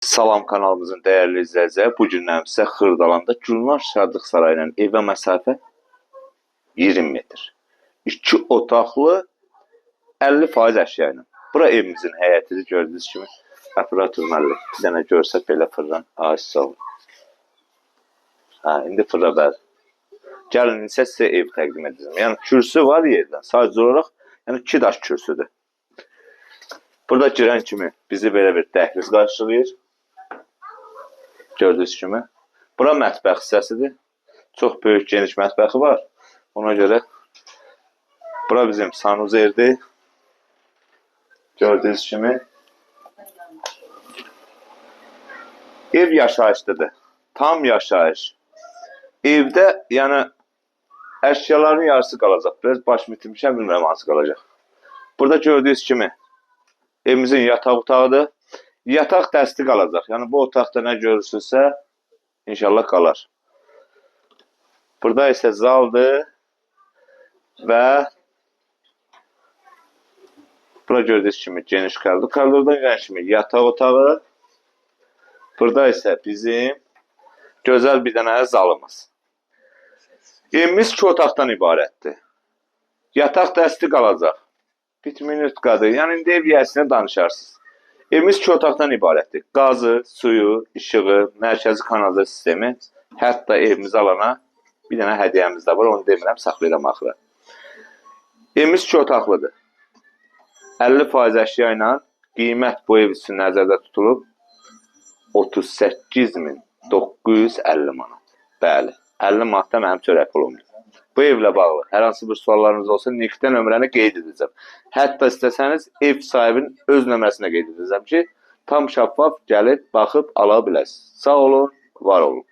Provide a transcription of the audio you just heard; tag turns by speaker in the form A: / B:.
A: Salam kanalımızın değerli izləyiciləri, bu gündən sizə Xırdalanda Gülnar Şadlıq Sarayının evə məsafə 20 metr. 2 otaqlı 50% əşya ilə. Bura evimizin həyətidir, gördüyünüz kimi. Operator müəllim bir dənə görsə belə fırlan. Ay sağ ol. İndi fırla bəli. Gəlin isə sizə ev təqdim edəcəm. Yəni kürsü var yerdən. Sadəcə olaraq 2 daş kürsüdür. Burada girən kimi bizi belə bir dəhliz qarşılayır. Gördüyünüz kimi. Bura mətbəx hissəsidir. Çox böyük, geniş mətbəxi var. Ona görə bura bizim sanuzerdir. Gördüyünüz kimi. Ev yaşayışlıdır. Tam yaşayış. Evdə, yəni əşyaların yarısı qalacaq. Biraz baş bitirmişəm, bilmirəm hansı qalacaq. Burada gördüyünüz kimi evimizin yataq otağıdır. Yataq dəsti qalacaq. Yəni bu otaqda nə görürsünüzsə inşallah qalar. Burada isə zaldır və bura gördüyünüz kimi geniş koridor. Koridordan gələn kimi yataq otağı. Burada isə bizim gözəl bir dənə zalımız. Evimiz 2 otaqdan ibarətdir. Yataq dəsti qalacaq. Bitminut qadı. Yəni indi ev yiyəsinə danışarsınız. Evimiz 2 otaqdan ibarətdir. Qazı, suyu, işığı, mərkəzi kanalizasiya sistemi. Hətta evimizi alana bir dənə hədiyyəmiz də var. Onu demirəm, saxlayıram axıra. Evimiz 2 otaqlıdır. 50% əşya ilə qiymət bu ev üçün nəzərdə tutulub 38.950 manat. Bəli, 50 manatda mənim çörək pulumdur. Bu evlə bağlı hər hansı bir suallarınız olsa Nikdə nömrəni qeyd edəcəm. Hətta istəsəniz ev sahibinin öz nömrəsinə qeyd edəcəm ki, tam şəffaf gəlib, baxıb ala biləsiniz. Sağ olun, var olun.